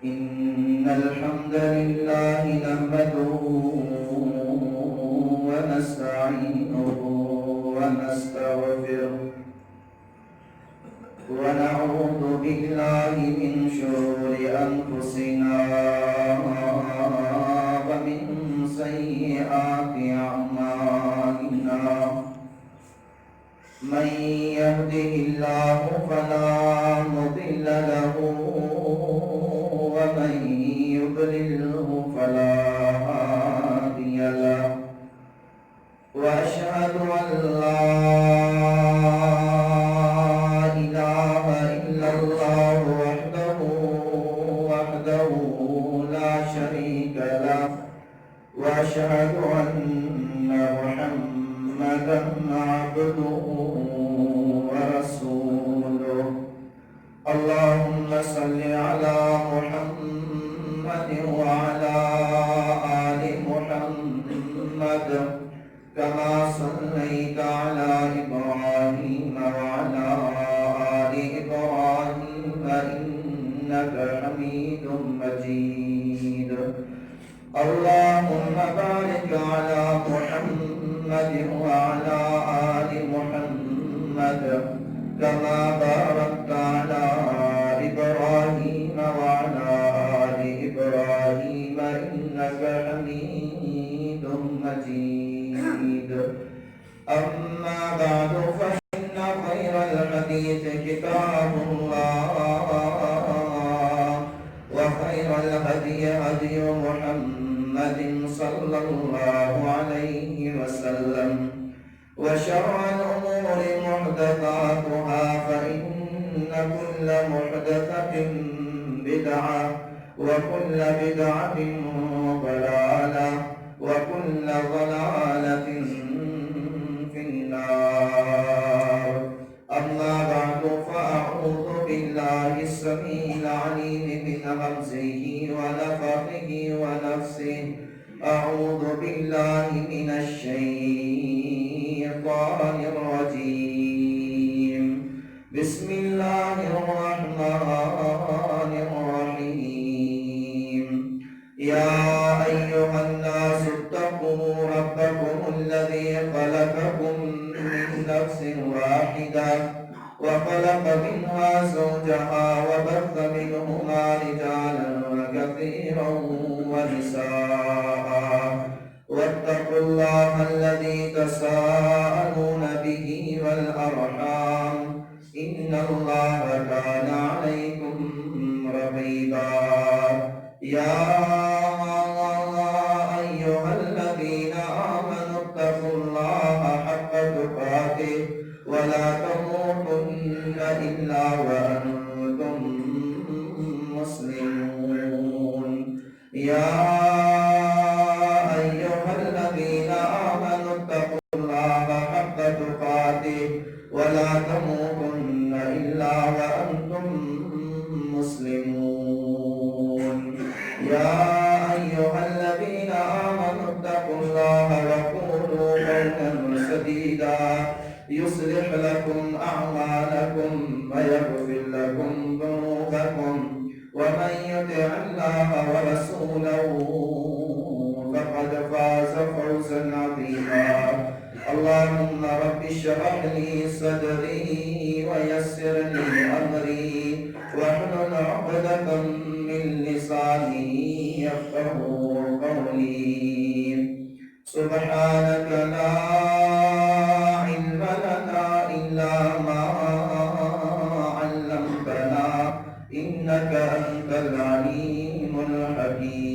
إن الحمد لله نحمده ونستعينه ونستغفره ونعوذ بالله من شرور أنفسنا ومن سيئات أعمالنا من يهده الله فلا مضل له ومن يضلله فلا هادي له وأشهد أن لا إله إلا الله وحده لا شريك له وأشهد أن محمدا عبده ورسوله اللهم صل على محمد وعلى آل محمد كما صليت على إبراهيم وعلى آل إبراهيم إنك حميد مجيد اللهم بارك على محمد وعلى آل محمد كما باركت على إبراهيم وعلى آل إبراهيم إنك حميد مجيد أما بعد فإن خير الحديث كتاب الله وخير الهدي هدي محمد صلى الله عليه وسلم وشر الأمور محدثاتها فإن كل محدثة بدعة وكل بدعة ضلالة وكل ضلالة في النار أما بعد فأعوذ بالله السميع العليم من همزه ونفخه ونفسه أعوذ بالله من الشيطان الرجيم بسم الله الرحمن الرحيم يا أيها الناس اتقوا ربكم الذي خلقكم من نفس واحدة وخلق منها زوجها وبث منهما رجالا كثيرا ونساء واتقوا الله الذي تساءلون به والأرحام إن الله كان عليكم رقيبا يا أيها الذين آمنوا اتقوا الله حق تقاته ولا تموتن إلا وأنتم مسلمون يا أيها الذين آمنوا اتقوا الله حق تقاته ولا تموتن إلا وأنتم مسلمون يا أيها الذين آمنوا اتقوا الله وقولوا قولا سديدا يصلح لكم أعمالكم ويغفر لكم ذنوبكم ومن يطع الله ورسوله فقد فاز فوزا عظيما اللهم رب اشرح لي صدري ويسر لي أمري واحلل عقدة من لساني يفقهوا قولي سبحانك لا علم لنا إلا ما علمتنا إنك أنت العليم الحكيم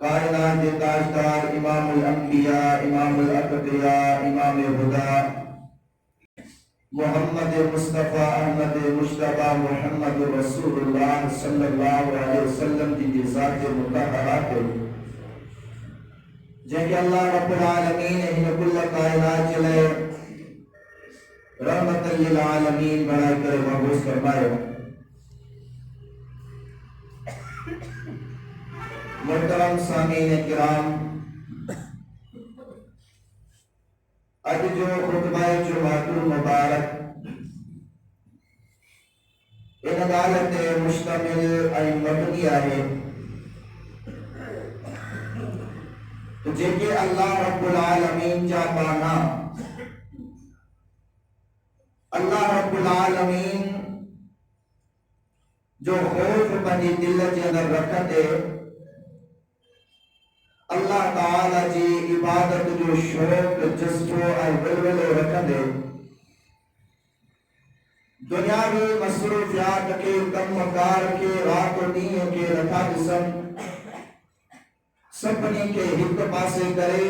کائنات تاجدار امام الانبیاء امام الاتقیاء امام ہدا محمد مصطفیٰ احمد مجتبیٰ محمد رسول اللہ صلی اللہ علیہ وسلم کی ذات مطہرات جن کے اللہ رب العالمین انہیں کل کائنات چلے رحمت للعالمین بڑھائی کر محبوس فرمائے. محترم سامعین کرام، آج جو خطبہ جمعۃ المبارک ان عدالت مشتمل این مبنی ہے جے کہ اللہ رب العالمین جا بانا اللہ رب العالمین جو خوف پنی دل کے اندر رکھ دے اللہ تعالی جی عبادت جو شوق جذبو اور ولولو رکھ دے دنیاوی مصروفیات کے کم کار کے رات و دین کے رکھا جسم سپنی کے ہت پاسے کرے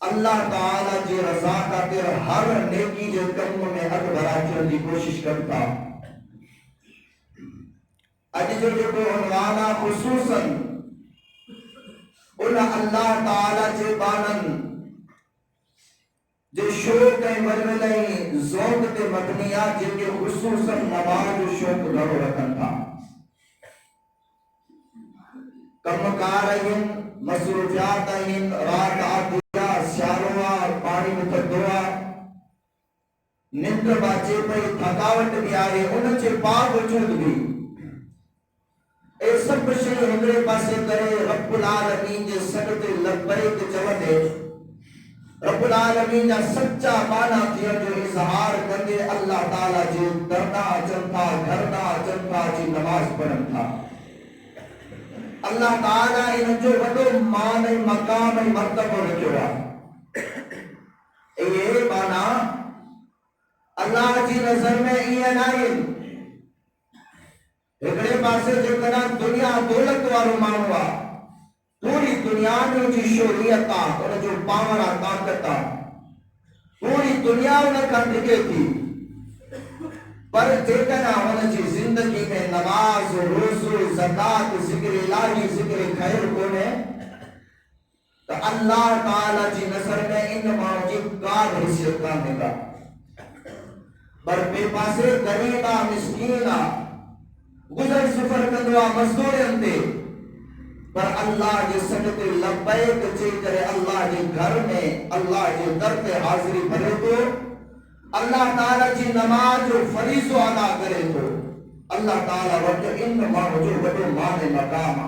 اللہ تعالی جی رضا خاطر ہر نیکی جو کم میں حق بھرا کرنے کی کوشش کرتا. اج جو عنوانا خصوصاً ان اللہ تعالی جے بانن جو شوق ہے ولولئی ذوق تے مبنیہ جن کے خصوصاً نماز جو شوق گھرو رکھن تھا کم کار ہیں مصروفیات ہیں رات آدھیا سیاروا پانی متدوا نندر باچے پہ تھکاوٹ بھی آئے ان چے پاک وجود بھی اے سب شئی ہمرے پاسے کرے رب العالمین جے سکتے لبیک چوتے رب العالمین جا سچا مانا تھیا جو اظہار کردے اللہ تعالیٰ جے درنا چنتا گھرنا چنتا جی نماز پڑھن تھا. اللہ تعالیٰ ان جو وڈو مان مقام مرتبہ رکھوا یہ مانا اللہ جی نظر میں یہ نائن ایکڑے پاسے جو کنا دنیا دولت وارو مانوا پوری دنیا میں جی شوریتا اور جو پاورا طاقتا پوری دنیا انہیں کھنڈگے تھی پر جیتنا ہونا چی زندگی میں نماز روزو زکاة ذکر الہی ذکر خیر کونے تو اللہ تعالیٰ جی نظر میں ان موجود کار حیثیت کرنے کا پر بے پاسے غریبہ مسکینہ گزر سفر کندوا مزدور انتے پر اللہ جی سکتے لبیک چے کرے اللہ جی گھر میں اللہ جی در پہ حاضری بھرے تو اللہ تعالیٰ جی نماز جو فریض و ادا کرے تو اللہ تعالیٰ وقت ان جو وڈو مان مقام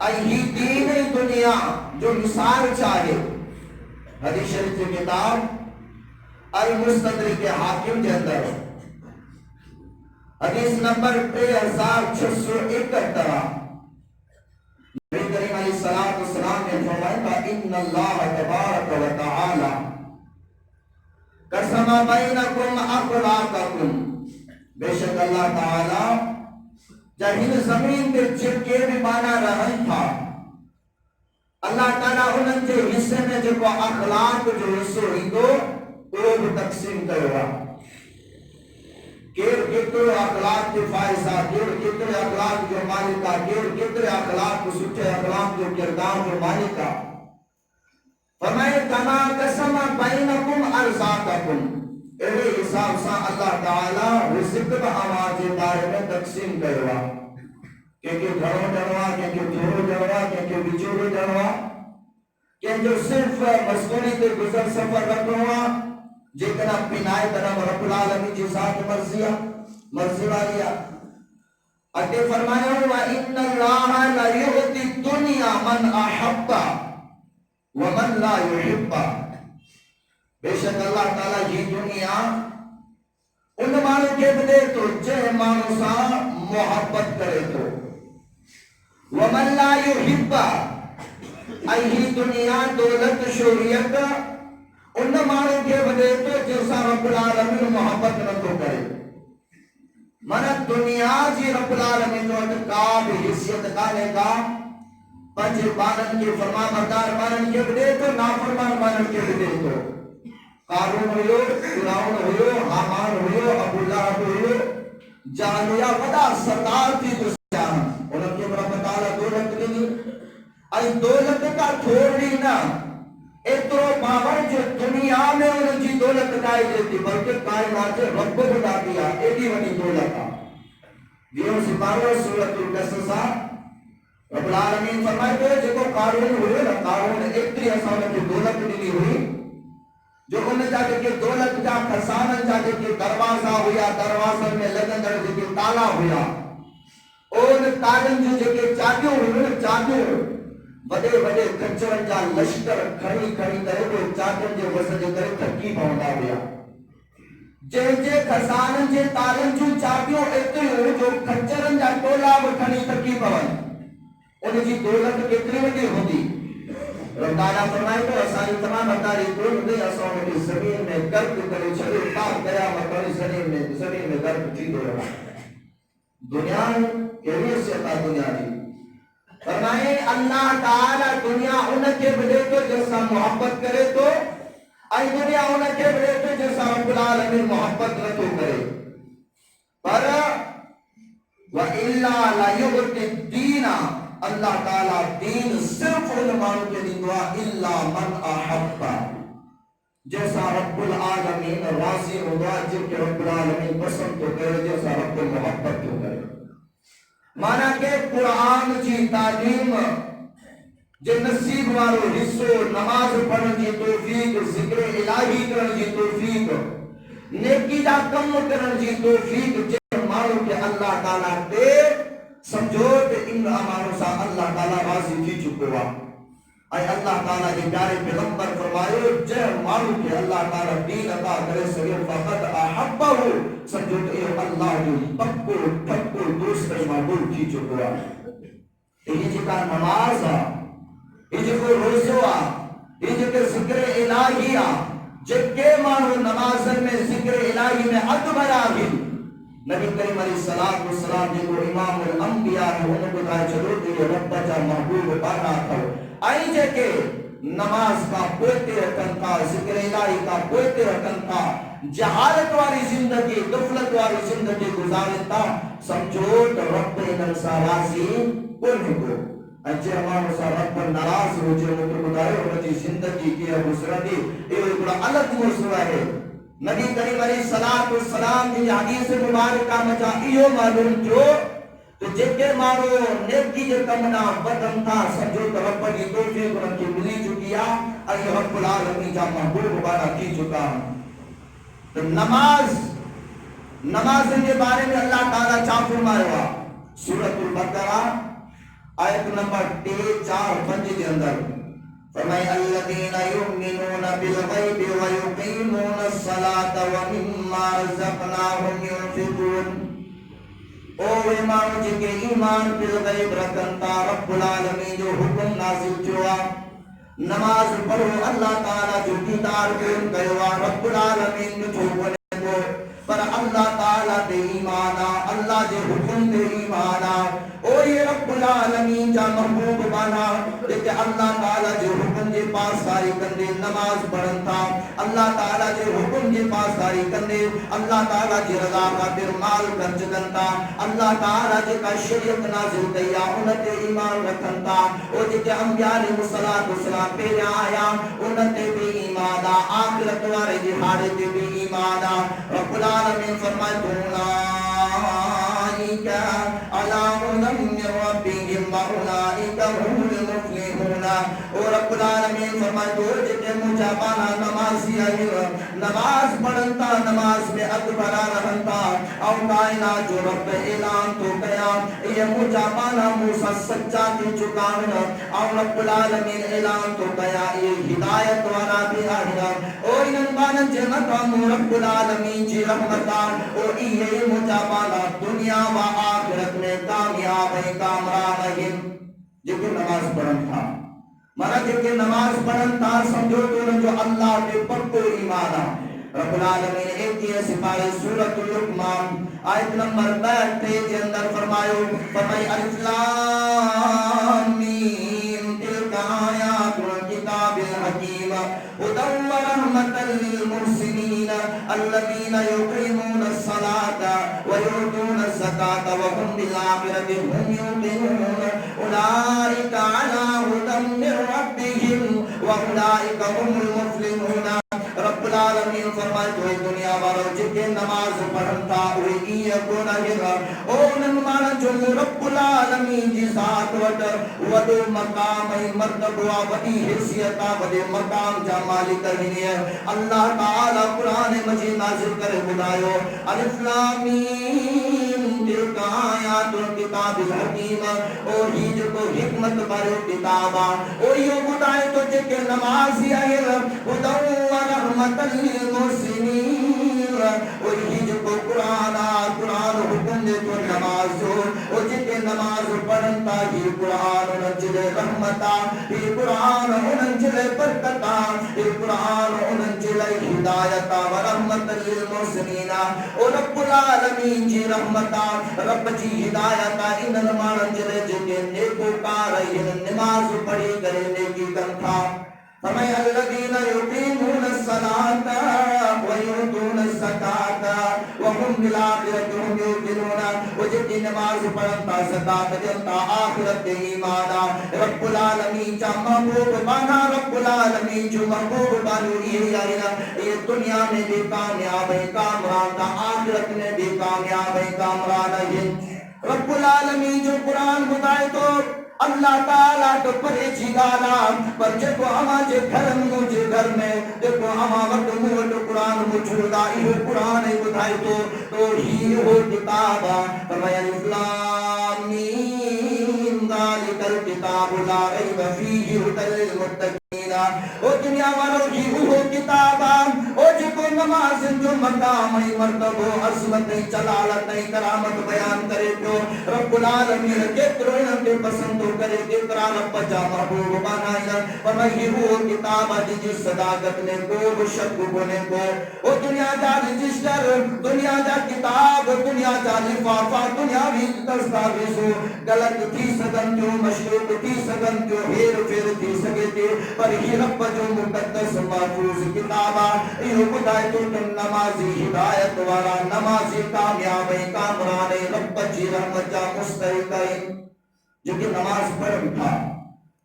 ای دین دنیا جو مثال چاہے حدیث شریف کی کتاب المستدرک حاکم کے اندر حدیث نمبر 3671 نبی کریم علیہ السلام نے فرمایا ان اللہ تبارک و تعالی قسم بینکم اخلاقکم بے شک اللہ تعالی جہین زمین پہ چپکے بھی بانا رہن تھا اللہ تعالیٰ انہوں کے حصے میں جو اخلاق جو حصہ ہی تو وہ بھی تقسیم کروا کیر کتر اخلاق کے فائزہ کیر کتر اخلاق جو مالکہ کیر کتر اخلاق کو سچے اخلاق جو کردار جو مالکہ فرمائے کما قسم بینکم ارزاقکم اے حساب سا اللہ تعالی رزق و آواز بارے میں تقسیم کروا کہ گھروں جنوا کہ تھوڑو جنوا کہ بچورو جنوا کہ جو صرف مزدوری کے گزر سفر رکھوا جتنا پینائے طرح رب العالمین کی ذات مرضی والیا اتے فرمایا وَإِنَّ اللَّهَ لَيُعْتِ الدُّنْيَا مَنْ أَحَبَّ وَمَنْ لَا يُحِبَّ بے شک اللہ تعالیٰ یہ دنیا ان مانو کے بدے تو جے مانو سا محبت کرے تو وَمَنْ لَا يُحِبَّ ایہی دنیا دولت شہریت ان مانو کے بدے تو جیسا رب العالمین محبت نہ تو کرے من دنیا جی رب العالمین جو کا بھی حیثیت کانے کا پنج بانن کے فرما بردار بانن کے بدے تو نافرمان بانن کے بدے تو قارون ہوئیو فرعون ہوئیو حامان ہوئیو ابو لہب ہوئیو جانیا ودا سردار تھی دشمن انہوں کے رب تعالی دولت نہیں ای دولت کا تھوڑی نا اترو باور جو دنیا میں انہوں جی دولت کائی دیتی بلکہ کائنات رب بدا دیا ایڈی ونی دولت دیو سپارو سورۃ القصص رب العالمین فرمائے جو کو قارون ہوئے نا قارون اتری اساں کی دولت نہیں ہوئی جو انہیں جاتے کہ دولت جا خزانہ جاتے کہ دروازہ ہویا دروازہ میں لگندر جے کہ تالا ہویا اور تالن جو جے کہ چاٹیوں ہوئے چاٹیوں بڑے بڑے کچرن جا لشکر کھڑی کھڑی کرے تو چاٹن جو وسجے کرے تھکی پہنچا ہویا جے جے خزانن جے تالن جو چاٹیوں اتری ہوئے جو کچرن جا ٹولا وکھنی تھکی پہنچ انہیں جی دولت کتنے وجہ ہوتی رب تعالیٰ فرمائے تو اسانی تمام اتاری دولت دے اسان میں زمین میں گرد کرے چھلے پاک قیامت اور زمین میں گرد چیدے رہا دنیا کیوئے سے تا دنیا دی فرمائے اللہ تعالیٰ دنیا انہ کے بلے تو جیسا محبت کرے تو آئی دنیا انہ کے بلے تو جیسا رب العالمین محبت نہ تو کرے پر وَإِلَّا لَيُغْتِ الدِّينَ اللہ تعالیٰ دین صرف علمانوں کے دین دعا اِلَّا مَنْ أَحَبَّ جیسا رب العالمین راضی ہوا جن کے رب العالمین پسند تو کرے جیسا رب المحبت تو کرے مانا کہ قرآن جی تعلیم جو نصیب والو حصو نماز پڑھن جی توفیق ذکر الہی کرن جی توفیق نیکی دا کم کرن جی توفیق جن مانو کہ اللہ تعالیٰ دے سمجھو کہ ان امانوں سا اللہ تعالیٰ راضی تھی چکوا اے اللہ تعالیٰ کے پیارے پیغمبر فرمائے جے مانو کہ اللہ تعالیٰ دین عطا کرے سگے فقط احبہ سمجھو کہ اے اللہ جو پکو ٹھکو دوست معبول تھی چکوا یہ جکا نماز یہ جکو روزو یہ جکو ذکر الہی جکے مانو نمازن میں ذکر الہی میں اکبر آگی نبی کریم علیہ السلام جن کو امام الانبیاء ہے انہوں کو کہا چلو تیرے رب جا محبوب پانا تھا آئی جے کہ نماز کا پوئتے رکن تھا ذکر الہی کا پوئتے رکن تھا جہالت والی زندگی غفلت والی زندگی گزارتا سمجھو تو رب انسا راضی کن کو اچھے ہمارے سا رب پر ناراض ہو جے مطلب گزارے ہوتی زندگی کی مسردی یہ بڑا الگ مسئلہ ہے نبی کریم علیہ السلام کی حدیث مبارکہ مجھا ایو معلوم جو تو جکے مارو نیکی جو کمنا بدن تھا سمجھو تو رب کی توفیق ان کی ملی چکیا ای رب العالمین جا محبوب بانا کی چکا تو نماز کے بارے میں اللہ تعالیٰ چاہ فرمائے ہوا سورۃ البقرہ آیت نمبر 3-4-5 کے اندر فرمائے الذین یؤمنون بالغیب ویقیمون الصلاة ومما رزقناہم ينفقون او ایمان جن کے ایمان بالغیب رکھنتا رب العالمین جو حکم نازل چوا نماز پڑھو اللہ تعالیٰ جو دیدار کرن کروا رب العالمین جو چھوڑنے کو پر اللہ تعالیٰ دے ایمانا اللہ دے حکم دے ایمانا او یہ رب العالمین جا محبوب بانا لیکن اللہ تعالیٰ جو حکم دے پاس داری کندے نماز پڑھن تھا اللہ تعالیٰ جو حکم دے پاس داری کندے اللہ تعالیٰ جی رضا کا برمال خرچ کرتا اللہ تعالیٰ جی کا شریعت نازل کیا انت ایمان رکھن تھا او جی کہ انبیاء علیہ السلام پہ آیا انت بھی ایمانا آخرت وارے جہاڑے تے بھی ایمانا رب العالمین فرمائے اولئک علی هدی من ربهم واولئک هم المفلحون اور رب العالمین فرمائے تو جتنے مجابانا نمازی آئی نماز پڑھنتا نماز میں اکبرہ رہنتا اور کائنات جو رب اعلان تو کیا یہ مجابانا موسیٰ سچا کی چکانا اور رب العالمین اعلان تو کیا یہ ہدایت والا بھی آئینا اور انبانا جنتا رب العالمین جی رحمتان اور یہ مجابانا دنیا و آخرت میں کامیاب ہے کامران ہے جب نماز پڑھن تھا مانا جب نماز پڑھن تھا سمجھو تو جو اللہ کے پکو ایمانا رب العالمین ایک یہ سپارے سورۃ لقمان آیت نمبر 62 کے اندر فرمائی الف لام میم تلک آیات الکتاب الحکیم ہدی ورحمۃ للمحسنین الذین یقیمون الصلاۃ ویؤتون الزکاۃ وهم بالآخرۃ هم یوقنون اولئک علی ھدی من ربهم واولئک هم المفلحون۔ رب العالمین فرمائے تو دنیا والوں جتنے نماز پڑھتا ہوئی یکون ہر او نمان جو رب العالمین جی ذات وڈے مقام مرتبہ وڈی حیثیت وڈے مقام جا مالک ہے۔ اللہ تعالی قرآن مجید نازل کرے بلایو الف لام میم تلک آیات الکتاب الحکیم او ہی جو حکمت بارو کتاب او یہ بتائے تو جے نماز ہے ہدی ورحمۃ للمحسنین اور ہی جو قرآن حکم دے تو نماز ہو اور جتے نماز پڑھتا ہی قرآن انجلے رحمتا ہی قرآن انجلے برکتا ہی قرآن انجلے ہدایتا ورحمت للمحسنین اور رب العالمین جی رحمتا رب جی ہدایتا ان نمان انجلے جتے نیکو کار نماز پڑھی کرے نیکی کرتا فرمائے الذین یقیمون الصلاۃ ویؤتون الزکاۃ وهم بالآخرۃ هم یوقنون وہ جتنی نماز پڑھتا زکات دیتا آخرت ایمان رب العالمین چا محبوب بنا رب العالمین جو محبوب بنو یہ دنیا میں بھی کامیاب ہے کامران کا آخرت میں بھی کامیاب ہے کامران ہے۔ رب العالمین جو قرآن بتائے تو اللہ تعالیٰ تو پریچی گالا پر جب ہما جے گھر میں دیکھو ہما وقت موٹ قرآن مجھودا یہ قرآن بتائی تو ہی ہو کتابا فرمایا الاسلام میم ذالک الکتاب لا ریب فیہ ھدی للمتقین او دنیا والوں ہی ہو کتابا او جے کو نماز جو مقام مرتبہ عظمت جلالت کرامت بیان کرے تو رب العالمین کے کرن کے پسند کرے کہ قرآن پجا محبوب بنایا فرمائی وہ کتاب جی صداقت نے کو شک بنے کو او دنیا دا رجسٹر دنیا دا کتاب دنیا دا لفافہ دنیاوی دستاویز غلط تھی سگن جو مشروط تھی سگن جو ہیر پھیر تھی سگے تھے پر ہی رب جو مقدس محفوظ کتابہ یہ بتائے تو نمازی ہدایت والا نمازی کامیاب کامران رب جی رحمت جا مستحق جو کہ نماز پڑھ تھا۔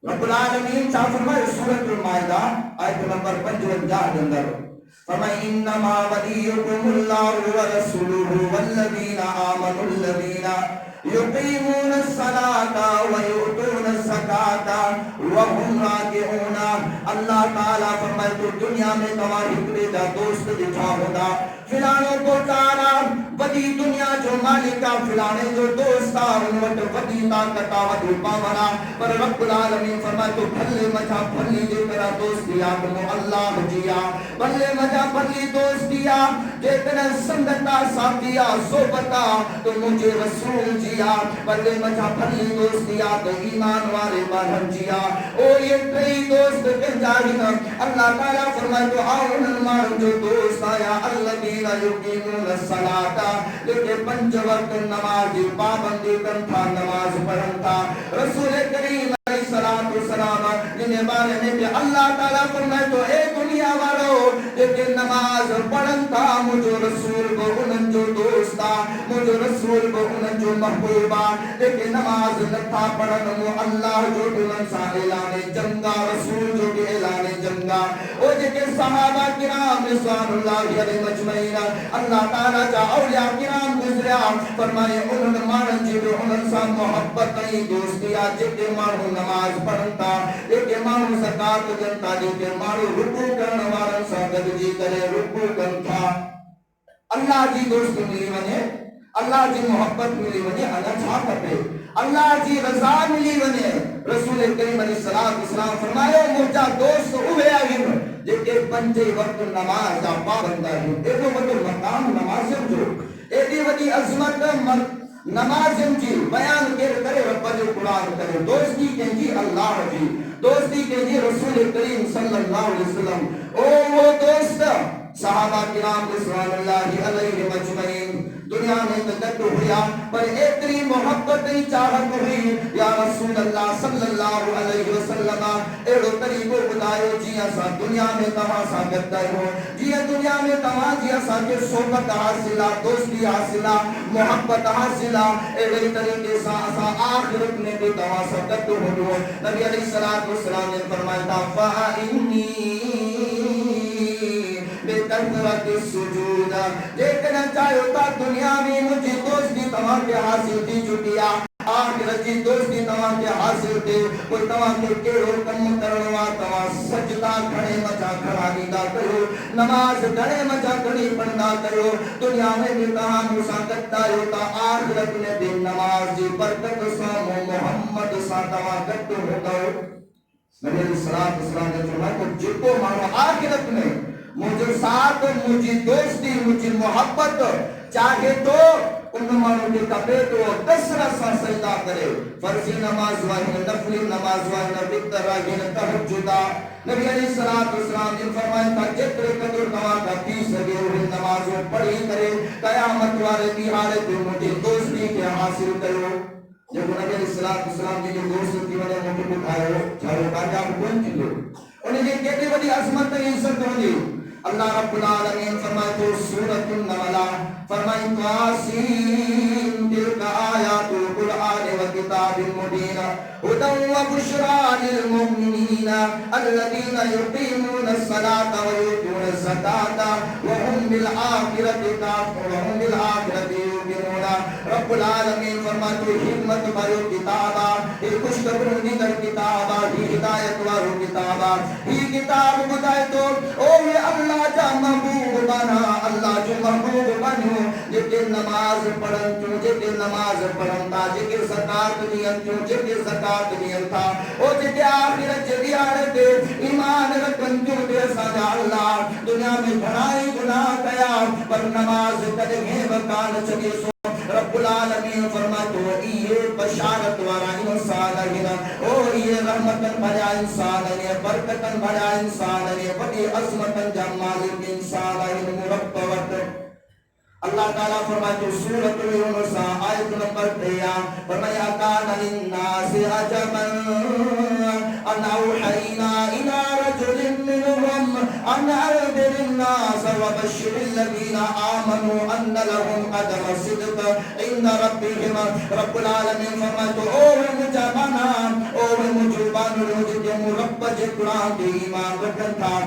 رب العالمین چاہ فرمائے سورۃ المائدہ آیت نمبر 55 کے اندر فرمائے انما ولیکم اللہ ورسولہ والذین آمنوا الذین یقیمون الصلاۃ ویؤتون الزکاۃ وهم راکعون۔ اللہ تعالیٰ فرمائے تو دنیا میں تمہاری کلیدہ دوست دکھا ہوگا فلانوں کو تارا ودی دنیا جو مالکہ فلانے جو دوستا انوٹ ودی طاقتا ودی پاورا پر رب العالمین فرمائے تو بھلے مجھا بھلی جے میرا دوست دیا تمہیں اللہ جیا بھلے مجھا بھلی دوست دیا جے تنہ سنگتا ساتھیا صحبتا تو مجھے رسول جیا بھلے مجھا بھلی دوست دیا تو ایمان والے بارہن جیا او یہ کئی دوست کے جاہی اللہ تعالیٰ فرمائے تو آؤن المار جو دوست آیا اللہ یقیمون الصلاۃ لیکن 5 وقت نماز پابندی کرتا نماز پڑھتا رسول کریم علیہ الصلوۃ والسلام جنہیں بارے میں بھی اللہ تعالیٰ فرمائے تو اے دنیا والوں لیکن نماز پڑھتا مجھے رسول کو انن جو دوستا مجھے رسول کو انن جو محبوبا لیکن نماز نتھا پڑھن مو اللہ جو انن سا اعلان جنگا رسول جو کہ اعلان جنگا او جے کہ صحابہ کرام رضوان اللہ علیہ مجمعین اللہ تعالیٰ جا اولیاء کرام گزریا فرمائے انہوں نے مانن جی جو انہوں سا محبت نہیں دوستیا جتے مانو نماز پڑھتا ایک مانو زکاة جنتا جتے مانو رکو کرن وارن سا گد جی کرے رکو کرتا اللہ جی دوست ملی ونے اللہ جی محبت ملی ونے اللہ چھا کپے اللہ جی رضا ملی ونے رسول کریم علیہ السلام فرمائے مرجا دوست ہوئے آئیم لیکن 5 وقت نماز جا پابندہ ہے ایدو وقت مقام نماز جو ایدی وقت عظمت نماز جی بیان کرے رب جو قرآن کرے دوستی کے جی اللہ جی دوستی کے جی رسول کریم صلی اللہ علیہ وسلم او وہ دوست صحابہ کرام رضوان اللہ علیہ مجمعین دنیا میں تجد ہویا پر اتنی محبت چاہت ہوئی یا رسول اللہ صلی اللہ علیہ وسلم ایڑو طریقو بتائیو جی اسا دنیا میں تمہاں سا گدائی ہو جی دنیا میں تمہاں جی اسا کے صحبت حاصلہ دوستی حاصلہ محبت حاصلہ ایڑے طریقے سا اسا آخرت میں بھی تمہاں سا گد ہو نبی علیہ السلام نے فرمایا فَإِنِّي بِكَثْرَةِ السُّجُودِ دیکھنا چاہو تا دنیا میں مجھے دوستی تمہاں کے حاصل دی چکیا آخرت کی دوستی تمہاں کے حاصل دے کوئی تمہاں کے کیڑو کم کرنوا تمہاں سجدہ کھڑے مچا کھڑا دیدا کرو نماز کھڑے مچا کھڑی پڑھنا کرو دنیا میں بھی تمہاں مساقت دائیو تا آخرت میں بھی نماز جی برکت سامو محمد سا تمہاں کٹ ہوتا ہو نبی علیہ السلام نے فرمایا کہ جتو مانو آخرت میں مجھے ساتھ مجھے دوستی مجھے محبت چاہے تو ان مانو کے کپے تو 10 رسا سجدہ کرے فرضی نماز واہن نفلی نماز واہن وقت راہین تحجدہ نبی علیہ السلام نے فرمایا تھا جتنے قدر تمہاں کا 30 سگے ہوئے نماز وہ پڑھی کرے قیامت والے کی حالت مجھے دوستی کے حاصل کرو جب نبی علیہ السلام کی جو دوست کی وجہ مجھے بتائے ہو چاہو کہا آپ کون چلو انہیں یہ کہتے بڑی عظمت ہے عزت ہوگی اللہ رب العالمین فرمائے تو سورۃ النمل فرمائے قاسین تلک آیات القرآن و کتاب مبین ہدی و بشری للمؤمنین الذین یقیمون الصلاۃ و یؤتون الزکاۃ وهم بالآخرۃ یوقنون رب العالمین فرمائے تو حکمت بھرو کتابا یہ خوشخبری دیگر کتابا یہ ہدایت وارو کتابا یہ کتاب بتائے تو او یہ اللہ جا محبوب بنا اللہ جو محبوب بنو جے نماز پڑھن کیوں جے نماز پڑھن تا جے زکات دین کیوں جے زکات دین تھا او جے آخرت دیار دے ایمان رکھن کیوں دے سجا اللہ دنیا میں بڑائی گناہ کیا پر نماز کدے وکان چگے رب العالمین فرماتے ہو یہ بشارت وارا انسان ہے او یہ رحمتن بھرا انسان ہے برکتن بھرا انسان ہے بڑی عظمتن جمال انسان ہے مرتبت اللہ تعالیٰ فرماتے ہو سورۃ یونس آیت نمبر 3 فرمایا کان للناس عجبا ان اوحینا الی رجل منهم ان انذر الناس وبشر الذین آمنوا ان لهم قدم صدق عند ربهم رب العالمین فرماتے ہو او مجھبانا او مجھبان مجھے مرب جے قرآن کے ایمان رکھن تھا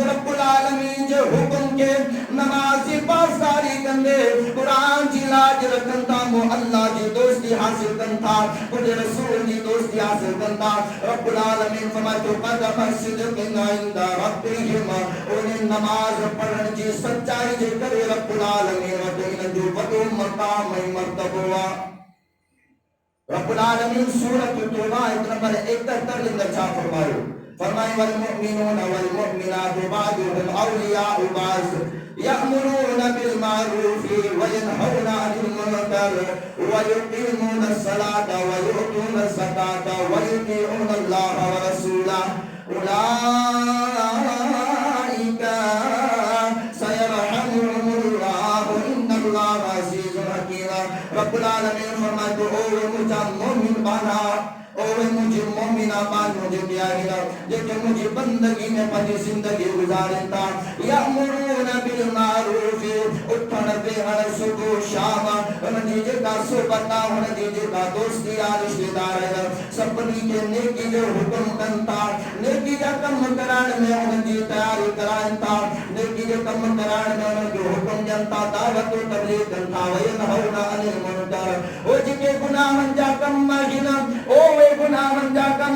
رب العالمین جو حکم کے نمازی پاسداری کندے قرآن جی لاج رکھن تھا وہ اللہ جی دوستی حاصل کن تھا مجھے رسول جی دوستی حاصل کن تھا رب العالمین فرماتے قدم صدق عند ربهم انہیں نماز پڑھن جی سچائی جی کرے رب العالمین ودین جو بدو مقام مرتبہ رب العالمین سورۃ توبہ ایت نمبر 71 لندر چاہ فرمائے فرمائے والمؤمنون والمؤمنات بعضهم اولیاء بعض یأمرون بالمعروف وینہون عن المنکر ویقیمون الصلاة ویؤتون الزکاة ویطیعون اللہ ورسولہ اولئک سیرحمهم اللہ ان اللہ عزیز حکیم رب العالمین فرماتے او مجھا مومن بنا او مجھے مومنہ بان مجھے پیارا جب مجھے بندگی میں پنی زندگی گزارتا یأمرون بالمعروف اٹھن بہن صبح شام انہیں جے کا صحبتہ انہیں جے کا دوستی رشتہ دار ہے سبنی کے نیکی جو حکم کنتا نیکی جو کم کران میں انہیں جی تیاری کرانتا نیکی جو کم کران میں انہیں جو حکم جنتا دعوت و تبلیغ کنتا وینہون عن المنکر او جی کے گناہ جا کم مہینہ او گناہ من جا کم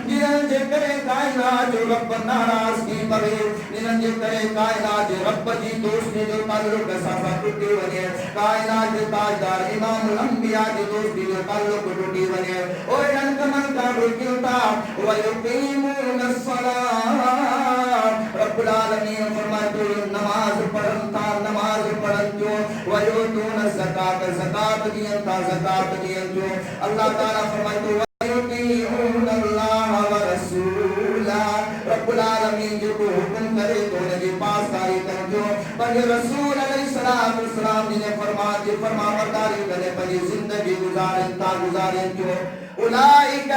جنہاں جے کرے کائنات جو رب ناراض کی مرے جنہاں جے کرے کائنات جو رب جی دوستی جو تعلق ساسا ٹوٹی بنے کائنات جو تاجدار امام الانبیاء جو دوستی جو تعلق ٹوٹی بنے اوہ انکمن کا رکیوتا ویقیمون الصلاة رب العالمین فرماتے ہیں نماز پڑھنتا نماز پڑھنتیوں ویؤتون الزکاة زکاة دیتا زکاة دیتیوں اللہ تعالیٰ فرماتے ہیں یطیعون اللہ ورسولہ رب العالمین جو کو حکم کرے تو انہیں پاس داری کرجو پر رسول علیہ السلام نے فرما دیا جی فرما برداری کرے پجی زندگی گزارن تا گزارن کیوں اولئک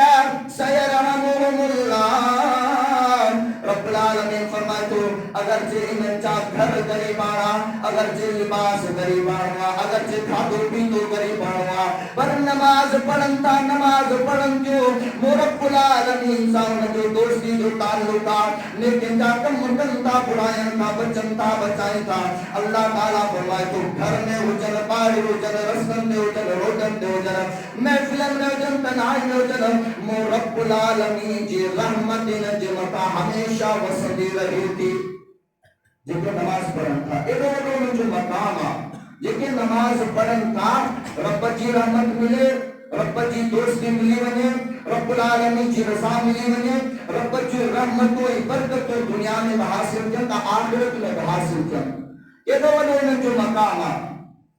سیرحمهم اللہ رب العالمین فرمائے تو اگرچہ انہیں چاہ گھر غریبانا اگرچہ لباس غریبانا اگرچہ کھادو پیتو غریبانا پر نماز پڑھنتا نماز پڑھن کیوں رب العالمین ساؤن جو دوستی جو تعلقہ لیکن جا کم مکنتا پڑھائیں تا بچن تا بچائیں تا اللہ تعالیٰ فرمائے تو گھر میں اجن باہر اجن رسن میں اجن روٹن دے اجن محفلن میں اجن تنہائی میں اجن رب العالمین جی رحمت نجمتا ہمیشہ وسندی رہی تھی جن نماز پڑھن تھا ادھر میں جو مقام لیکن نماز پڑھن تھا رب جی رحمت ملے رب جی دوستی ملی بنے رب العالمین جی رضا ملی بنے رب جی رحمت و برکت دنیا میں حاصل کیا تا آخرت میں حاصل کیا ادھر میں جو مقام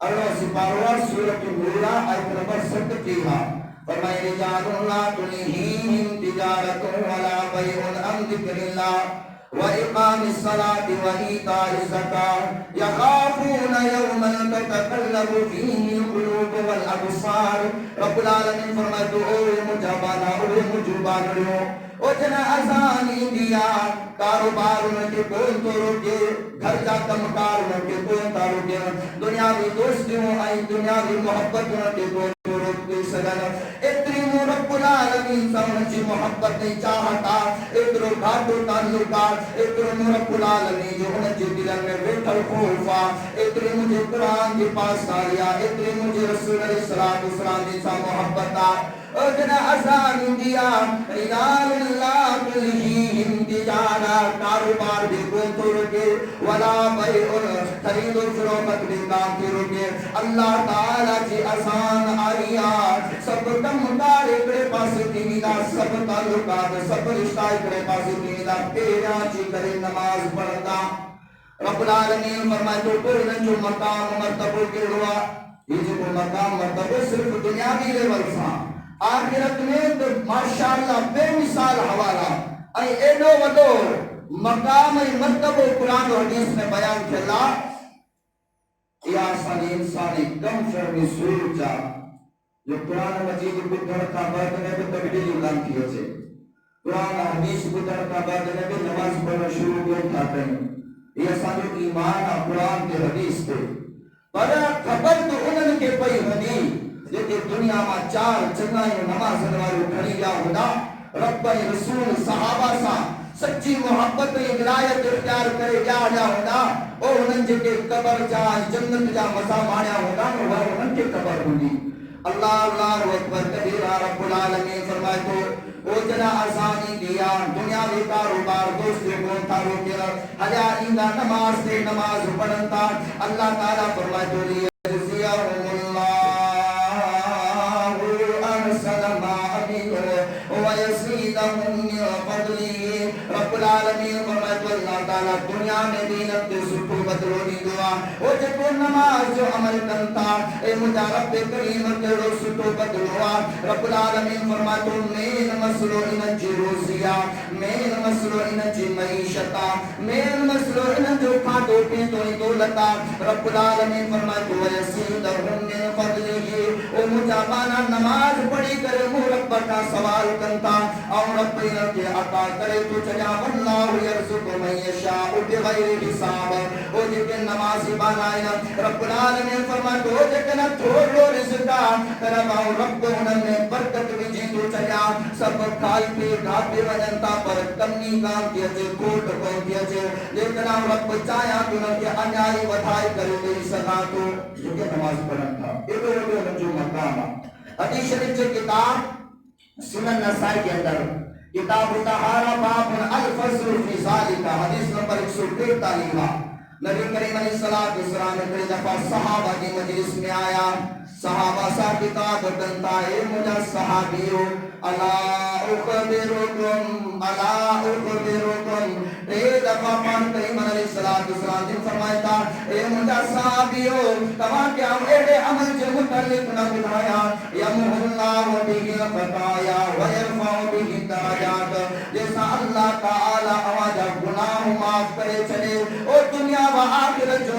اللہ سپاروا سورۃ النور آیت نمبر 37 فرمائے رجال لا تلہیہم تجارت ولا بیع عن ذکر اللہ وإقام الصلاة وإيتاء الزكاة يخافون يوما تتقلب فيه القلوب والأبصار رب العالمین فرمائے تو اوے مجابانا اوے مجبانیوں او جنا ازانی دیا کاروبار میں کے کوئی تو روکے گھر جا کمکار میں کے کوئی تا روکے دنیاوی دوستیوں آئی دنیاوی محبت میں کے کوئی تو روکے سگن اتری رب العالمین سمجھ محبت نہیں چاہتا اترو گھاٹو تعلقات اترو رب العالمین جو انہیں جی دلن میں بیٹھل خوفا اتری مجھے قرآن کے پاس آلیا اتری مجھے رسول علیہ السلام جیسا محبتا اجنا ازان دیا رجال اللہ تلہیہم تجارہ کاروبار بھی کوئی تو رکے ولا بیع خرید و فروخت بھی کام کی رکے اللہ تعالیٰ جی ازان آیا سب کم کار اکڑے پاس تیمیدہ سب تعلقات سب رشتہ اکڑے پاس تیمیدہ پیرا چی کرے نماز پڑھتا رب العالمین فرمائے تو کوئی جو مقام مرتبہ کے ہوا یہ جو مقام مرتبہ صرف دنیاوی لیول سا آخرت میں تو ماشاءاللہ بے مثال حوالہ اے ایڈو ودو مقام مرتبہ قرآن و حدیث میں بیان کھلا یا سانی انسانی کم فرمی سور جا جو قرآن مجید کو دھڑکا بردنے پہ تبدیلی لان کیا سے قرآن حدیث کو دھڑکا بردنے پہ نماز پڑھنا شروع کو اٹھاتے ہیں یہ سانی ایمان قرآن کے حدیث پہ پر خبر تو انہوں کے پئی حدیث لیکن دنیا میں چار جگہیں نماز نوارو کھڑی یا ہونا رب رسول صحابہ سا سچی محبت ولایت اختیار کرے یا ہونا او انہوں جے کے قبر جا جنت جا مزا مانیا ہونا وہ انہوں کے قبر ہوگی اللہ اللہ اکبر کبیرہ رب العالمین فرمائے تو او جنا آسانی دیا دنیا میں کاروبار دوسرے کو تھا روکیا حجا ایندہ نماز سے نماز پڑھنتا اللہ تعالیٰ فرمائے تو لیا رضیہم اللہ رب العالمین فرمائے تو اللہ تعالیٰ دنیا میں دینت کے سٹھو بدلونی دعا وہ جب نماز جو عمل کرتا اے مجھا رب کریم کے رو سٹھو بدلوا رب العالمین فرمائے تو مین مسلو انجی روزیا مین مسلو انجی معیشتا مین مسلو انجو کھاتو پیتو دولتا رب العالمین فرمائے تو ویسیدہم من فضلی او مجھا بانا نماز پڑھی کرے مو رب کا سوال کرتا اور رب کے عطا کرے تو چجا واللہ یرزق من یشاء بغیر حساب او جن نمازی بنایا رب العالمین فرمائے تو جن تھوڑو رزقا کرواؤ رب انہوں نے برکت بھی جی تو چجا سب کھائی پی گھاٹے وجنتا پر کمی کام کیا چھے کوٹ کو کیا چھے لیکن رب چایا تو نہ کہ انیائی ودھائی کرے میری سنا تو جو کہ نماز پڑھن تھا ایک جو مقام حدیث شریف سے کتاب سنن نسائی کے اندر کتاب طہارہ باب الفصل فی ذالک حدیث نمبر 143 نبی کریم علیہ السلام نے دفعہ صحابہ کی مجلس میں آیا صحابہ سا کتاب بنتا ہے مجھا صحابیوں الا اخبرکم اے دفعہ پان کریم علیہ السلام نے فرمایا تھا اے مجھا صحابیوں تمام کیا ایڈے عمل جو متعلق نہ بتایا یمح اللہ بہ الخطایا ویرفع بہ الدرجات جیسا اللہ تعالی آواز گناہ معاف کرے چلے اور دنیا و آخرت جو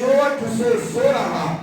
6416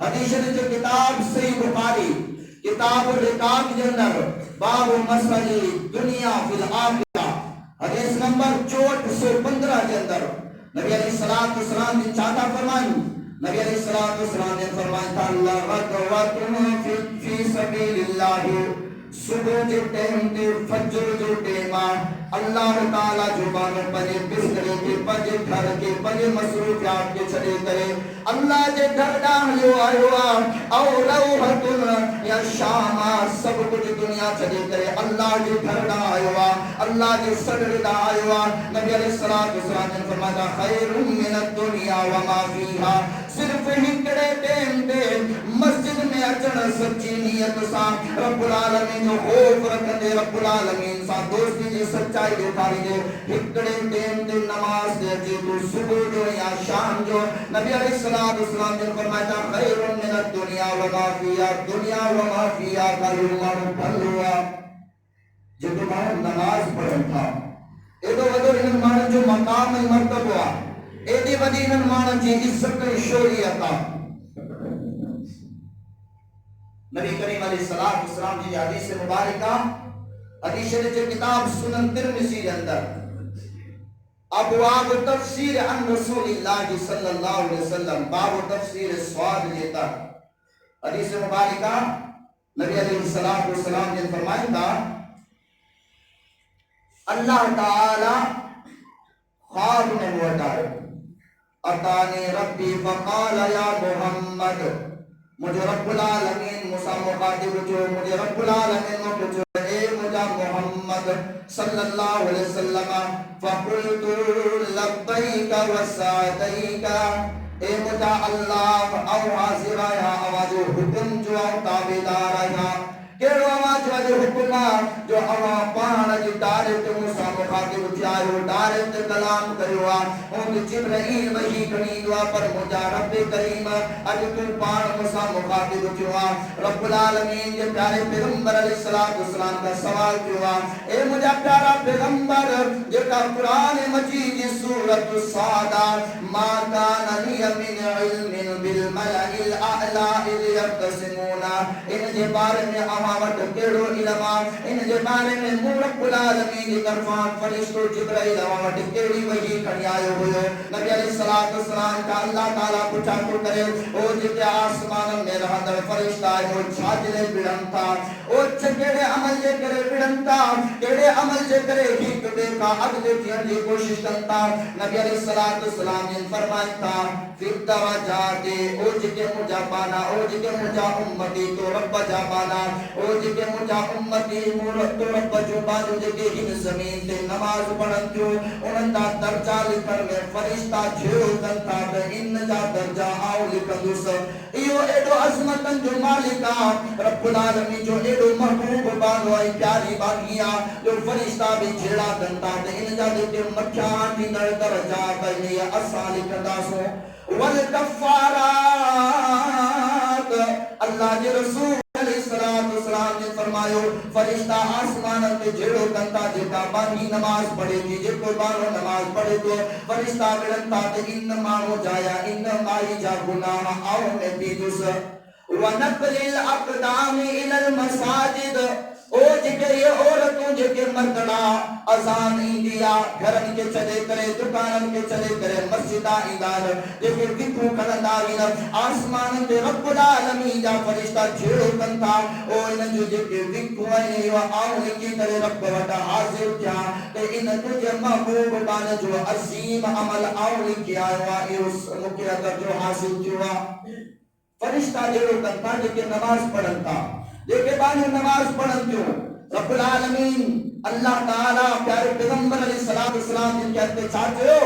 حدیث جو کتاب صحیح بخاری کتاب الرقاق کے اندر باب مسئلہ دنیا فی الآخرہ حدیث نمبر 415 کے اندر نبی علیہ السلام نے چاہتا فرمائی نبی علیہ السلام نے فرمایا تھا اللہ غدوۃ فی سبیل اللہ صبح جو ٹائم تے فجر جو ٹائم اللہ تعالی جو بانو پجے بسترے کے پجے گھر کے پجے مصروفیات کے چلے کرے اللہ جے گھر ڈاہیو آئیو او روحتن یا شام سب کچھ دنیا چلے کرے اللہ جے گھر ڈاہیو اللہ جے صدر ڈاہیو نبی علیہ السلام نے فرمایا خیر من الدنیا وما فیہا صرف ہکڑے ٹائم تے مسجد میں اچھڑ سچی نیت سا رب العالمین جو خوف رکھنے رب العالمین سا دوستی جی سچائی دکھاری دے ہکڑے ٹائم تے نماز دے جی تو صبح جو یا شام جو نبی علیہ السلام نے فرمایا خیر من الدنیا وما فیہا دنیا وما فیہا کا یوم بھلوا جو تمہارا نماز پڑھن تھا ایدو ودو ان مان جو مقام مرتبہ ایدی ودی ان مان جی عزت شوریتا نبی کریم علیہ السلام جی حدیث مبارکہ حدیث شریف کتاب سنن ترمذی کے اندر ابواب تفسیر عن رسول اللہ صلی اللہ علیہ وسلم باب تفسیر سواد لیتا حدیث مبارکہ نبی علیہ السلام نے فرمایا تھا اللہ تعالی خواب میں موٹا اتانی ربی فقال یا محمد مجھے رب العالمین موسیٰ مخاطب جو مجھے رب العالمین مخاطب جو اے مجھے محمد صلی اللہ علیہ وسلم فقلت لبیک وسعدیک اے مجھے اللہ او حاضر آیا آواز حکم جو تابدار آیا کیڑو آواز جو حکم جو ہوا پان جو ڈائریکٹ موسیٰ مخاطب تھیاو ڈائریکٹ کلام کریوا ان جبرائیل وحی کنی دعا پر مجھا رب کریم اج تو پان موسیٰ مخاطب تھیوا رب العالمین کے پیارے پیغمبر علیہ السلام کا سوال کیوا اے مجھا پیارا پیغمبر جے کا قرآن مجید سورۃ الصاد ما کان لی من علم بالملأ الاعلی اذ یختصمون ان کے بارے میں وٹ کیڑو علم ان جے بارے میں رب العالمین کی طرفاں فرشتو جبرائیل وٹ کیڑی وحی کھڑی آیو ہوئے نبی علیہ السلام کا اللہ تعالیٰ پوچھا تو کرے او جتے آسمان میں رہندر فرشتہ ہے وہ چھاجلے بڑھن تھا او چھکڑے عمل جے کرے بڑھن تھا کیڑے عمل جے کرے ہی کبے کا اگلے تھین جی کوشش کرتا نبی علیہ السلام نے فرمایا تھا پھر درجات او جتے مجھا پانا او جتے مجھا امتی تو رب جا پانا او جے مجھا امتی مورت رب جو بازو جے ہن زمین تے نماز پڑھن جو انہاں دا درجہ لکھن میں فرشتہ جھیڑو کنتا تے ان جا درجہ آو لکھندوس ایو ایڈو عظمتن جو مالکا رب العالمین جو ایڈو محبوب بانو آئی پیاری بانیا جو فرشتہ بھی جھیڑا کنتا تے ان جا دے مکھیان دی نر درجہ تے اسا لکھنداسو والکفارات اللہ جے رسول علیہ السلام نے فرمایا فرشتہ آسمان تے جھیڑو کنتا جتا بانی نماز پڑھے تھی جے کوئی بانو نماز پڑھے تو فرشتہ بڑھتا تے ان مانو جایا ان مائی جا گناہ آؤ میں پیدوس ونقل الاقدام الى المساجد او جکے یہ عورتوں جکے مردنا اذان دیا گھرن کے چلے کرے دکانن کے چلے کرے مسجدہ ایدان جکے وکو کلندارین آسمان دے رب العالمین جا فرشتہ جھیڑو کنتا او ان جو جکے وکو آئے و آؤں کی کرے رب وٹا حاضر کیا کہ ان تجھے محبوب بان جو عظیم عمل آؤں کی آئے و اس مکیت جو حاصل کیا فرشتہ جھیڑو کنتا جکے نماز پڑھنتا لیکن بانی نماز پڑھن کیوں رب العالمین اللہ تعالیٰ پیارے پیغمبر علیہ السلام جن کہتے چاہتے ہو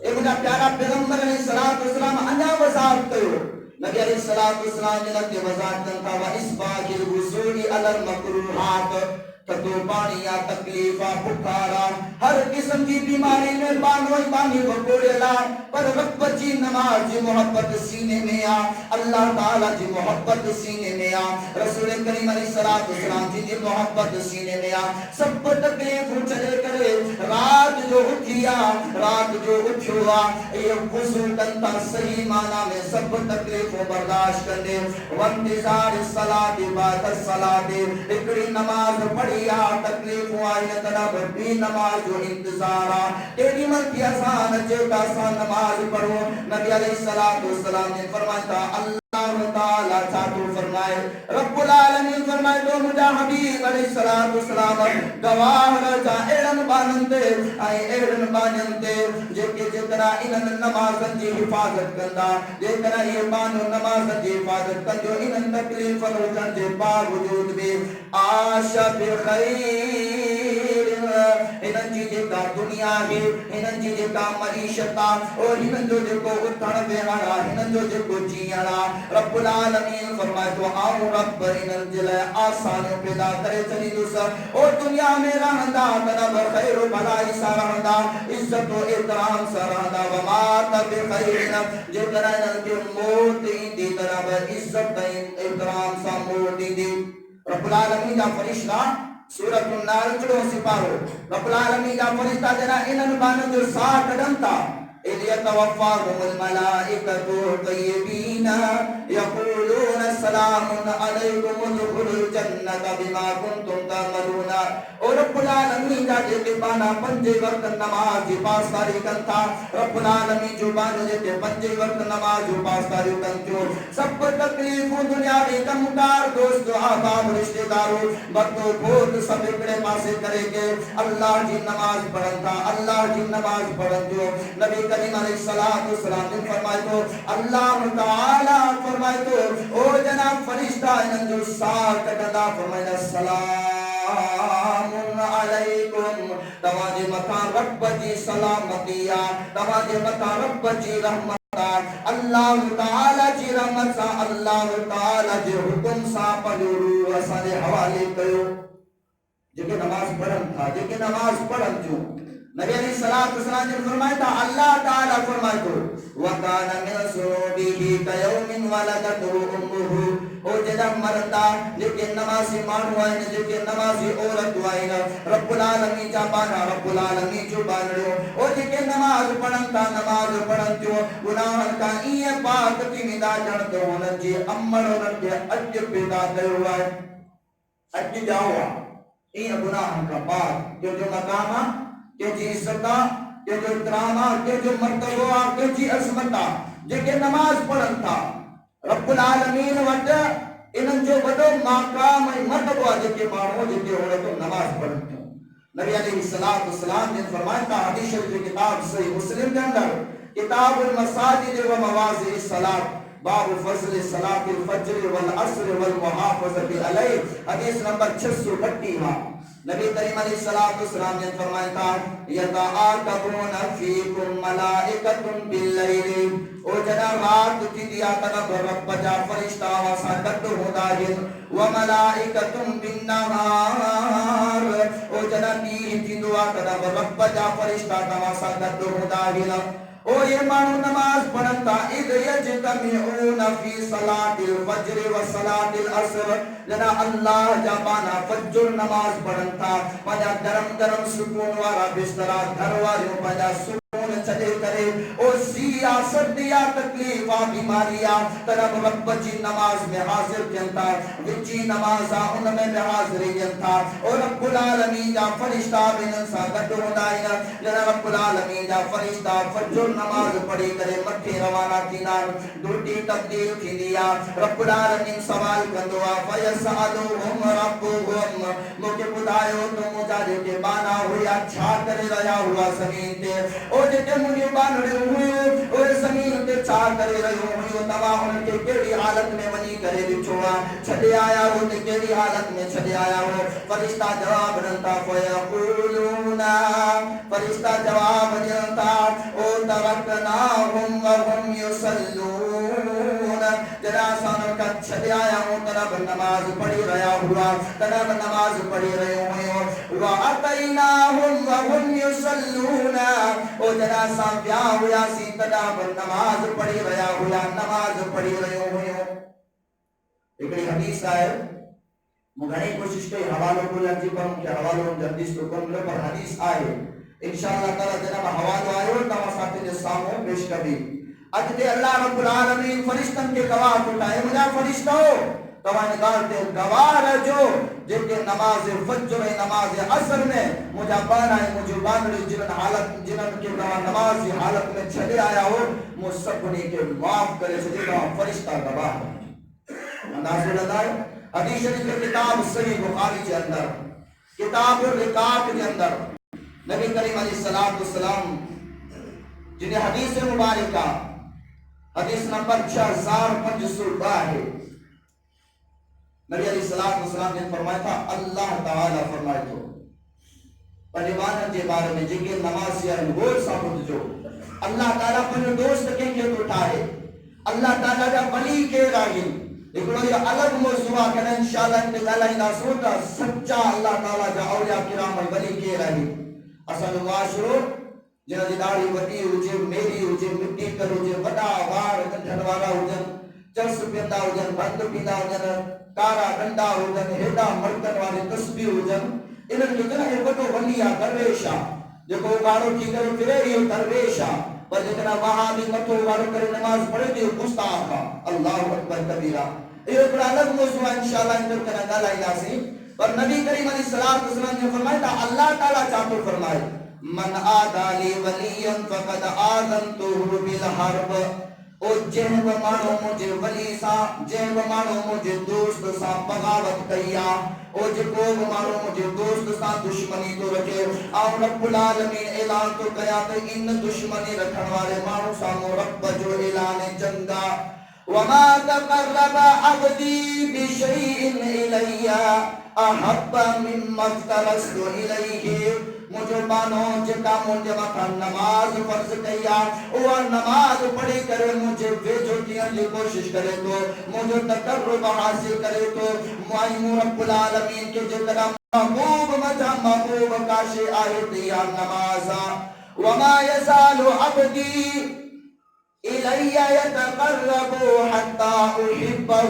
اے مجھا پیارا پیغمبر علیہ السلام انجا وضاحت کرو نبی علیہ السلام نے لگتے وضاحت کرتا وَإِسْبَاقِ الْوُزُولِ عَلَى الْمَقْرُوحَاتِ کتو پانی یا تکلیفہ بکھارا ہر قسم کی بیماری میں بانوئی بانی بکوڑے لا پر رب جی نماز جی محبت سینے میں آ اللہ تعالیٰ جی محبت سینے میں آ رسول کریم علیہ السلام جی محبت سینے میں آ سب پر تکلیف چلے کرے رات جو اٹھی دیا رات جو اٹھوا یہ وضو کنتا صحیح معنی میں سب تکلیف و برداشت کرنے وانتظار الصلاۃ بعد الصلاۃ اکڑی نماز پڑھیا تکلیف آئی طرف بھی نماز جو انتظارا تیری من کی آسان چیتا آسان نماز پڑھو نبی علیہ السلام نے فرمایا تھا اللہ تعالیٰ چاہتو فرمائے رب العالمین فرمائے تو مجھا حبیب علیہ السلام گواہ رجا ایڑن بانندے آئے ایڑن بانندے جے کہ جتنا انن نمازن جی حفاظت کرنا جتنا یہ بانو نمازن جی حفاظت کر جو انن تکلیف روچن جے باوجود بھی آشا بخیر انن جی کا دنیا ہے انن جی کا معیشتا اور انن جو کو اٹھن بیہانا انن جو کو جیانا رب العالمین فرمائے تو آؤ رب انن جلے آسانوں پیدا کرے چلی دوسر اور دنیا میں رہندا تنب خیر و بھلائی سا رہندا عزت و احترام سا رہندا ومات بخیر جے طرح انن کے موت دی تنب عزت احترام سا موت دی رب العالمین جا فرشتہ سورۃ النار چڑو سپارو رب العالمین جا فرشتہ جنا انن بانن جو ساتھ ڈنتا إذ يتوفاهم الملائكة طيبين يقولون سلام عليكم ادخلوا الجنة بما كنتم تعملون اور رب العالمین جا جے کے بانا پنجے وقت نماز جی پاس تاری کنتا رب العالمین جو بانا جے کے پنجے وقت نماز جو پاس تاری کنتو سب پر تکلیف دنیا میں کمکار دوست آباب رشتہ دارو بطو بھوت سب اکڑے پاسے کرے گے اللہ جی نماز پڑھنتا اللہ جی نماز پڑھنتو نبی کریم علیہ السلام نے فرمائے تو اللہ تعالی فرمائے تو او جناب فرشتہ انہوں جو ساتھ کٹندا فرمائے السلام علیکم تواجے مکان رب جی سلامتیا تواجے مکان رب جی رحمتا اللہ تعالی جی رحمت سا اللہ تعالی جی حکم سا پڑھو اسانے حوالے کیو جے نماز پڑھن تھا جے نماز پڑھن جو نبی علیہ السلام نے فرمایا تھا اللہ تعالیٰ فرمائے تو وَقَانَ مِنْ سُرُوبِهِ كَيَوْمٍ وَلَدَتْهُ أُمُّهُ او جدا مرتا لیکن نمازی مانو آئین لیکن نمازی عورت آئین رب العالمین جا بانا رب العالمین جو بان رہو او لیکن نماز پڑھنتا نماز پڑھنتیو گناہن کا این پاک کی مدا جنتو ہونن جی امر ہونن کے اج پیدا کرو آئے اج جاؤا این گناہن کا پاک جو مقامہ کہ جی عزتہ کہ جو احترامہ کہ جو مرتبہ کہ جی عظمتہ جے کہ نماز پڑھن تھا رب العالمین وٹ انہن جو بڑو مقام مرتبہ جے کہ مانو جے کہ ہونا تو نماز پڑھن تھا نبی علیہ السلام نے فرمایا تھا حدیث شریف کتاب صحیح مسلم کے اندر کتاب المساجد و مواضع الصلاۃ باب فضل صلاۃ الفجر والعصر والمحافظۃ علیہ حدیث نمبر 632 نبی کریم علیہ السلام نے فرمایا تھا یتعاقبون فیکم ملائکۃ باللیل او جنا رات کی دیا طرف رب جا فرشتہ واسا کت ہدایت و ملائکۃ بالنہار او جنا کی دعا طرف رب جا فرشتہ واسا کت ہدایت او یہ مانو نماز پڑھنتا اذ یجتمعون فی صلاۃ الفجر و صلاۃ العصر جنا اللہ جابانا فجر نماز پڑھنتا پجا درم درم سکون والا بسترا گھر والوں پجا سکون چلے کرے او سیاست دیا تکلیفہ بیماریاں طرف رب جی نماز میں حاضر جنتا وچی نمازہ ان میں حاضر جنتا اور رب العالمین جا فرشتہ بینن سا گھٹ ہدائینا جنا رب العالمین جا فرشتہ فجر نماز پڑھی کرے مٹھی روانہ تینار دوٹی تبدیل کی دیا رب العالمین سوال کندوا فیسعلوہم ربوہم مجھے بدایو تو مجھے کے بانا ہویا چھا کرے رہا ہوا زمین تے او جتے مجھے بان رہے ہوئے اور زمین تے چھا کرے رہے ہوئے تباہ ان کے کیڑی حالت میں منی کرے بچھوا چھڑے آیا ہو تے کیڑی حالت میں چھڑے آیا ہو فرشتہ جواب رنتا فیقولونا فرشتہ جواب رنتا او ترکناہم وهم یسلون جنا سانوں کا چھڑے آیا ہوں طرف نماز پڑھی رہا ہوا طرف نماز پڑھی رہے ہوئے وَأَتَيْنَاهُمْ وَهُمْ يُصَلُّونَ او جنا سا بیاہ ہوا سی طرف نماز پڑھی رہا ہوا نماز پڑھی رہے ہوئے ایک حدیث آئے مگھنی کوشش کے حوالوں کو لگی پر ان کے حوالوں جلدیس کو کن پر حدیث آئے انشاءاللہ تعالی جناب حوالہ آئے تمام ساتھی نے ساموں پیش کبھی اجدے اللہ رب العالمین فرشتن کے گواہ اٹھائے مجھا فرشتہ ہو گواہ نکالتے گواہ جو جن کے نماز فجر نماز عصر میں مجھا بانا ہے مجھے بانڑی جنن حالت جنن کے گواہ نماز حالت میں چھڑے آیا ہو مجھ سب نے کے معاف کرے سے گواہ فرشتہ گواہ انداز اللہ ہے حدیث شریف کے کتاب صحیح بخاری کے اندر کتاب الرقاق کے اندر نبی کریم علیہ السلام جنہیں حدیث مبارکہ حدیث نمبر 6512 نبی علیہ السلام نے فرمایا تھا اللہ تعالیٰ فرمائے تو پریوانہ کے بارے میں جنگے نماز یا گول ثابت جو اللہ تعالیٰ پر دوست کے کیوں اٹھائے اللہ تعالیٰ کا ولی کے راہی لیکن یہ الگ موضوع کہ انشاءاللہ انتقالہ ہی ناسوٹا سچا اللہ تعالیٰ کا اولیاء کرام ولی کے راہی اصل معاشروں جنہاں جی داڑھی وڈی ہوجے میری ہوجے مٹی کر ہوجے وڈا وار ڈھنڈوالا ہوجن چرس پیندا ہوجن بند پیندا ہوجن کارا ڈنڈا ہوجن ہیڈا مرکن والے تسبیح ہوجن انہاں جو جنہاں یہ وڈو ولیہ درویشا جکو گاڑو کی کرو پھرے یہ درویشا پر جتنا وہاں بھی متو گاڑو کرے نماز پڑھے دی گستاخا اللہ اکبر کبیرہ یہ بڑا الگ موضوع انشاءاللہ اندر کنا گالا الہی پر نبی کریم علیہ السلام نے فرمایا تھا اللہ تعالیٰ چاہتو فرمائے من آدالی ولیم فقد آذنتو بالحرب او جہب مانو مجھے ولی سا جہب مانو مجھے دوست سا بغاوت کیا او جکوب مانو مجھے دوست سا دشمنی تو رکھے آو رب العالمین اعلان تو کیا کہ ان دشمنی رکھن والے مانو سامو رب جو اعلان جنگا وما تقرب عبدی بشیء الی احب مما افترضت الیہ مجھے بانو جتا مجھے وقت نماز فرض کیا وہ نماز پڑھی کرے مجھے بھیجو کیا لی کوشش کرے تو مجھے تقرب حاصل کرے تو معیم رب العالمین کے جتنا محبوب مجھا محبوب کاشی آیتی یا نمازا وما یزال عبدی الی یتقرب حتی احبہ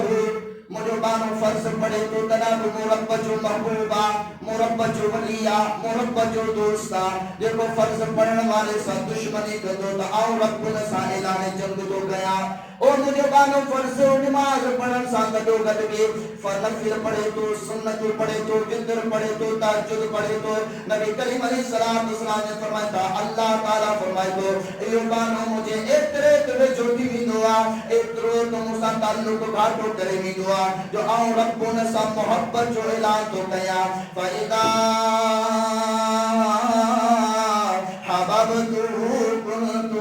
مجھے بانو فرض پڑے تو تناب مربع جو محبوبہ مربع جو ولیہ مربع جو دوستہ دیکھو فرض پڑھنے والے سا دشمنی کا دو تا آؤ رب نسا اعلان جنگ تو گیا اور مجھے بانو فرض نماز پڑھن سا کدو گدگی فرنفل پڑھے تو سنت پڑھے تو وطر پڑھے تو تہجد پڑھے تو نبی کریم علیہ السلام نے فرمایا تھا اللہ تعالیٰ فرمائے تو ایو بانو مجھے اترے ترے جوٹی بھی دعا اترے تو مسا تعلق گھاٹو کرے بھی دعا جو آؤ رب نسا محبت جو اعلان تو کیا فَإِذَا حَبَبْتُهُ كُنْتُ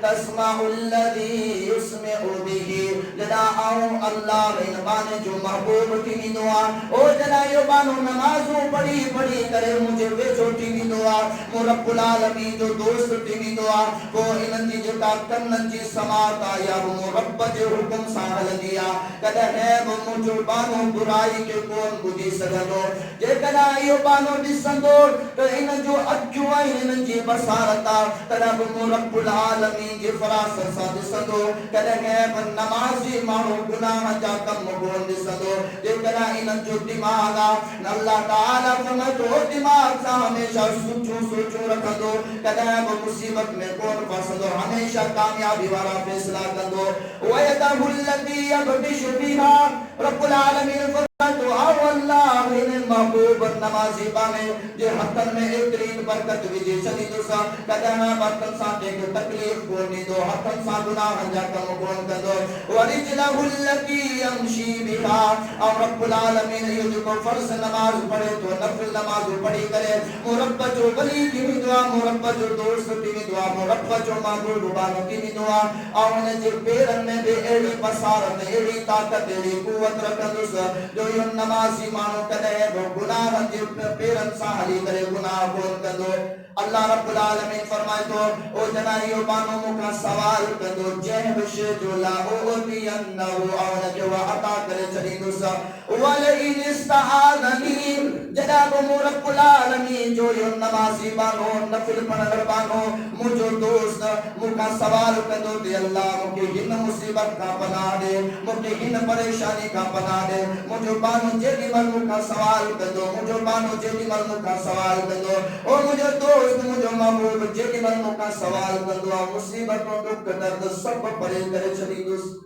تَسْمَعُ الَّذِي يُسْمِعُ بِهِ جنا آؤ اللہ انبانے جو محبوب کی دعا او جنا یہ بانو نمازوں پڑھی پڑھی کرے مجھے بے چھوٹی بھی دعا رب العالمین جو دوست کی دعا وہ انجی جتا کننجی سماتا یا رب جو حکم ساہل دیا کدہ ہے وہ مجھو بانو برائی کے کون بجی سگدو جے کدہ یہ بانو جسندو تو ان جو اکیو انجی بسارتا تنب رب العالمین جی فراست سا جسندو کدہ ہے وہ نمازی مانو گناہ جا کم مگون جسندو جے کدہ ان جو دماغا اللہ تعالیٰ فرمائے دماغ سا ہمیشہ سوچو رکھ دو کدہ وہ مصیبت میں کون فاسدو ہمیشہ کامیابی والا فیصلہ کر دو وَيَدَهُ الَّذِي يَبْدِشُ بِهَا رب العالمین فرمائے تو آو اللہ انہیں محبوب نمازی بانے جے حتن میں اترین برکت ویجی چلی دوسا کدہ برکت سا دیکھ تکلیف کونی دو حتن سا گناہ جا کم کون کر دو وَرِجْلَهُ الَّذِي يَمْشِي بِهَا اور رب العالمین یہ جو کو فرض نماز پڑھے تو نفل نماز پڑھی کرے مربع جو ولی کی بھی دعا مربع جو دوست کی بھی دعا مربع جو محبوب بانوں کی بھی دعا اور انہیں جی پیرن میں بھی ایڑی بسارت ایڑی طاقت ایڑی قوت رکھن دوسا جو یہ نمازی مانو کدے وہ گناہ جی پیرن ساہلی کرے گناہ کون کر دو اللہ رب العالمین فرمائے تو او جنائیو بانو مکہ سوال کر دو جہبش جو لا اوٹی انہو آونا جو عطا کرے چلی دوسا وَلَئِنِ اسْتَعَاذَنِي جناب رب العالمین جو یہ نمازی بانو نفل پڑھر بانو مجھو دوست مکہ سوال کر دو دی اللہ مکہ ہن مصیبت کا پناہ دے مکہ ہن پریشانی کا پناہ دے مجھو بانو جیلی ملمو کا سوال کر دو مجھو بانو جیلی ملمو کا سوال کر دو او مجھو دو دوست مجھے محبوب جن من کا سوال کر دعا مصیبتوں دکھ درد سب پرے کرے چلی دوست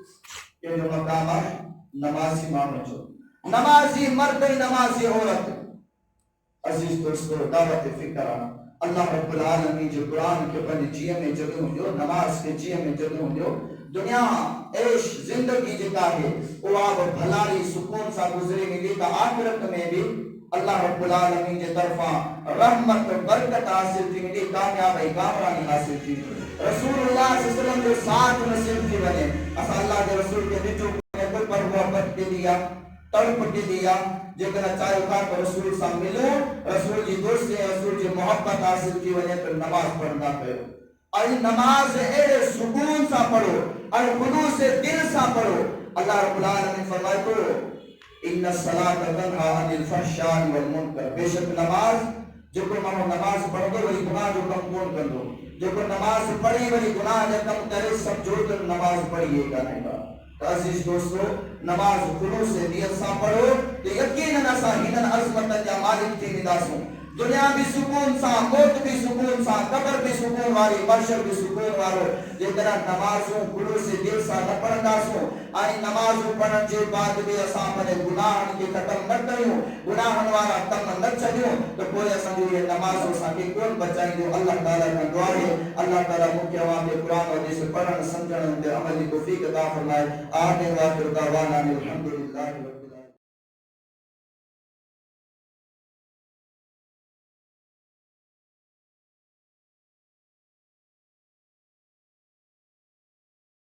کہ جو مقام ہے نمازی مانو چھو نمازی مرد نمازی عورت عزیز دوستو دعوت فکر اللہ رب العالمین جو قرآن کے پڑھ جیے میں جگہ جو نماز کے جیے میں جگہ جو دنیا عیش زندگی جتا ہے وہ آپ بھلائی سکون سا گزرے ملی تا آخرت میں بھی اللہ رب العالمین کے طرفا رحمت برکت حاصل تھی ملی کامیابی کامرانی حاصل تھی رسول اللہ صلی اللہ علیہ وسلم کے ساتھ نصیب تھی بنے اسا اللہ کے رسول کے بچوں نے کوئی پر محبت کے دیا تڑپ کے دیا جکنا چاہے کار پر رسول سا ملو رسول جی دوست سے رسول جی محبت حاصل کی وجہ پر نماز پڑھنا کرو اور نماز اے سکون سا پڑھو اور خلوص سے دل سا پڑھو اللہ رب العالمین فرمائے تو ان الصلاۃ تنہا عن الفحشاء والمنکر بے شک نماز جو کو مانو نماز پڑھ دو وہی گناہ جو کم کون کر دو جو کو نماز پڑھی وہی گناہ جو کم کرے سب جو کر نماز پڑھیے گا نہیں گا عزیز دوستو نماز خلوص سے نیت سا پڑھو تو یقیناً اسا ہنن عظمت یا مالک تھی نداسوں دنیا بھی سکون سا موت بھی سکون سا قبر بھی سکون واری محشر بھی سکون وارو جتنا نمازوں خلوص سے دل سا نہ پڑھنا سو آئی نمازوں پڑھن کے بعد بھی اسا اپنے گناہ کے ختم نہ کریوں گناہ وارا تم نہ چلیوں تو کوئی سمجھو یہ نمازوں سا کہ کون بچائیں جو اللہ تعالیٰ کا دعا ہے اللہ تعالیٰ مکہ عوام کے قرآن و حدیث پڑھن سمجھن دے عملی توفیق عطا فرمائے آمین واخر دعوانا الحمدللہ